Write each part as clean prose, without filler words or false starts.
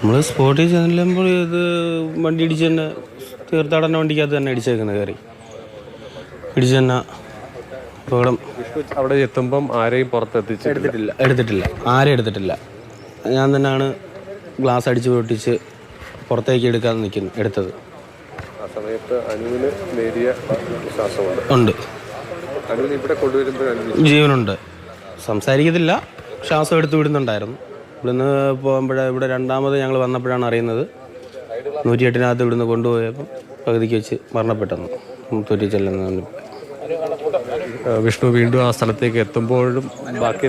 നമ്മൾ സ്പോട്ടിൽ ചെല്ലുമ്പോൾ ഇത് വണ്ടി ഇടിച്ച് തന്നെ തീർത്ഥാടന വണ്ടിക്കകത്ത് തന്നെ ഇടിച്ചേക്കുന്നത് കയറി ഇടിച്ച് തന്നെ അപകടം. അവിടെ എത്തുമ്പം ആരെയും പുറത്തെത്തിച്ച് എടുത്തിട്ടില്ല ആരും എടുത്തിട്ടില്ല. ഞാൻ തന്നെയാണ് ഗ്ലാസ് അടിച്ച് പൊട്ടിച്ച് പുറത്തേക്ക് എടുക്കാൻ എടുത്തത്. ആ സമയത്ത് അനുവിന് നേരിയ ശ്വാസമുണ്ട്. ഉണ്ട്. അനുവിന് ഇവിടെ കൊണ്ടുവരുമ്പോൾ ജീവനുണ്ട്. സംസാരിക്കത്തില്ല, ശ്വാസം എടുത്ത് വിടുന്നുണ്ടായിരുന്നു. ഇവിടുന്ന് ഇവിടെ രണ്ടാമത് ഞങ്ങൾ വന്നപ്പോഴാണ് അറിയുന്നത് 108 ഇവിടുന്ന് കൊണ്ടുപോയപ്പോൾ പകുതിക്ക് വെച്ച് മരണപ്പെട്ടെന്ന്. തൊറ്റി ചെല്ലുന്ന വിഷ്ണു വീണ്ടും ആ സ്ഥലത്തേക്ക് എത്തുമ്പോഴും ബാക്കി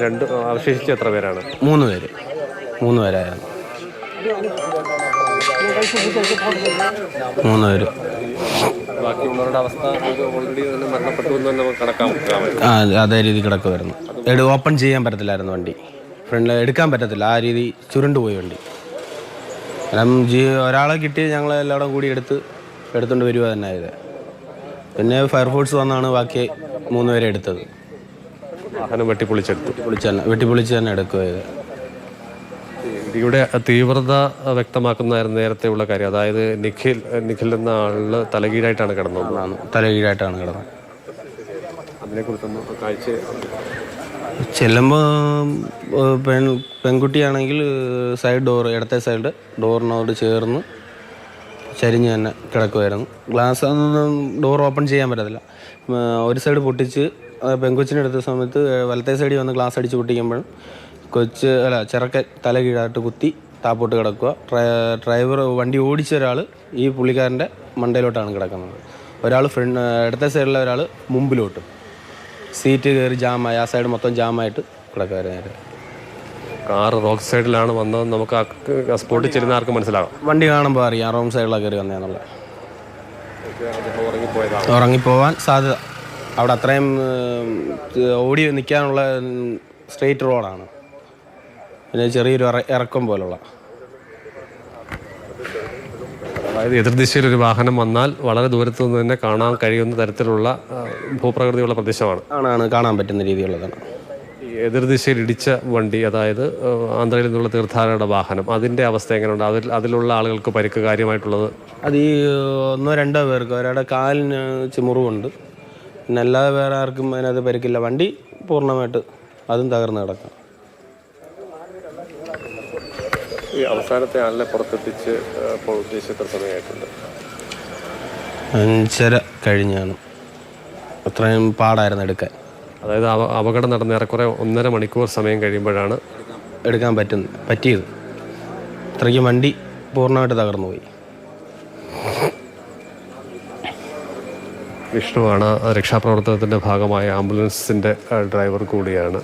അവശേഷിച്ച് എത്ര പേരാണ്? 3 പേര്. 3 പേരായിരുന്നു. 3 പേര്. ബാക്കിയുള്ളവരുടെ അവസ്ഥ ഓൾറെഡി തന്നെ മരണപ്പെട്ടു എന്ന് തന്നെ കണക്കാക്കാം. അതേ രീതി കിടക്കുമായിരുന്നു. ഓപ്പൺ ചെയ്യാൻ പറ്റത്തില്ലായിരുന്നു വണ്ടി. ഫ്രണ്ടിൽ എടുക്കാൻ പറ്റത്തില്ല, ആ രീതി ചുരുണ്ടുപോയി വണ്ടി. കാരണം ഒരാളെ കിട്ടി ഞങ്ങൾ എല്ലാവരും കൂടി എടുത്തുകൊണ്ട് വരിക തന്നെ ആയത്. പിന്നെ ഫയർഫോഴ്സ് വന്നാണ് ബാക്കി 3 പേരെ എടുത്തത്. വാഹനം വെട്ടിപ്പൊളിച്ച് തന്നെ എടുക്കുകയത്. ഇവിടെ തീവ്രത വ്യക്തമാക്കുന്നതായിരുന്നു നേരത്തെയുള്ള കാര്യം. അതായത് നിഖിൽ എന്ന ആളിന് തലകീഴായിട്ടാണ് കിടന്നത്. അതിനെക്കുറിച്ചൊന്നും കാഴ്ച ചെല്ലുമ്പോൾ പെൺകുട്ടിയാണെങ്കിൽ ഇടത്തെ സൈഡ് ഡോറിനോട് ചേർന്ന് ചരിഞ്ഞ് തന്നെ കിടക്കുമായിരുന്നു. ഗ്ലാസ് ഡോർ ഓപ്പൺ ചെയ്യാൻ പറ്റത്തില്ല. ഒരു സൈഡ് പൊട്ടിച്ച് പെൺകൊച്ചിനെ എടുത്ത സമയത്ത് വലത്തെ സൈഡിൽ വന്ന് ഗ്ലാസ് അടിച്ച് പൊട്ടിക്കുമ്പോഴും ചെറുക്കൻ തല കീഴായിട്ട് കുത്തി താപ്പോട്ട് കിടക്കുക. ഡ്രൈവർ വണ്ടി ഓടിച്ച ഒരാൾ ഈ പുള്ളിക്കാരൻ്റെ മണ്ടയിലോട്ടാണ് കിടക്കുന്നത്. ഒരാൾ ഇടത്തെ സൈഡിലെ ഒരാൾ മുമ്പിലോട്ട് സീറ്റ് കയറി ജാമായി. ആ സൈഡ് മൊത്തം ജാമായിട്ട് കിടക്കുമായിരുന്നു. കാറ് റോങ് സൈഡിലാണ് വന്നത്. നമുക്ക് സ്പോട്ടിൽ ചെല്ലുന്ന ആർക്ക് മനസ്സിലാവും. വണ്ടി കാണുമ്പോൾ അറിയാം റോങ് സൈഡിലാണ് കയറി വന്നതെന്നുള്ളത്. ഉറങ്ങിപ്പോവാൻ സാധ്യത. അവിടെ അത്രയും ഓടി നിൽക്കാനുള്ള സ്ട്രെയിറ്റ് റോഡാണ്. പിന്നെ ചെറിയൊരു ഇറക്കം പോലുള്ള. അതായത് എതിർദിശയിൽ ഒരു വാഹനം വന്നാൽ വളരെ ദൂരത്തു നിന്ന് തന്നെ കാണാൻ കഴിയുന്ന തരത്തിലുള്ള ഭൂപ്രകൃതിയുള്ള പ്രദേശമാണ്. കാണാൻ പറ്റുന്ന രീതിയിലുള്ളതാണ്. എതിർദിശയിൽ ഇടിച്ച വണ്ടി, അതായത് ആന്ധ്രയിൽ നിന്നുള്ള തീർത്ഥാടകരുടെ വാഹനം, അതിൻ്റെ അവസ്ഥ എങ്ങനെയുണ്ട്? അതിലുള്ള ആളുകൾക്ക് പരിക്ക് കാര്യമായിട്ടുള്ളത്? അത് ഈ 1-2 പേർക്ക്. ഒരാളുടെ കാലിന് മുറിവുണ്ട്. പിന്നെ അല്ലാതെ വേറെ ആർക്കും അതിനകത്ത് പരിക്കില്ല. വണ്ടി പൂർണ്ണമായിട്ട് അതും തകർന്ന് കിടക്കാം. ഈ അവസാനത്തെ ആളിനെ പുറത്തെത്തിച്ച് ഉദ്ദേശിച്ച സമയമായിട്ടുണ്ട്? 5:30 കഴിഞ്ഞാണ്. അത്രയും പാടായിരുന്നു എടുക്കാൻ. അതായത് അപകടം നടന്ന ഏറെക്കുറെ 1.5 മണിക്കൂർ സമയം കഴിയുമ്പോഴാണ് എടുക്കാൻ പറ്റിയത്. അത്രയ്ക്ക് വണ്ടി പൂർണ്ണമായിട്ട് തകർന്നു പോയി. വിഷ്ണുവാണ് രക്ഷാപ്രവർത്തനത്തിൻ്റെ ഭാഗമായ ആംബുലൻസിൻ്റെ ഡ്രൈവർ കൂടിയാണ്.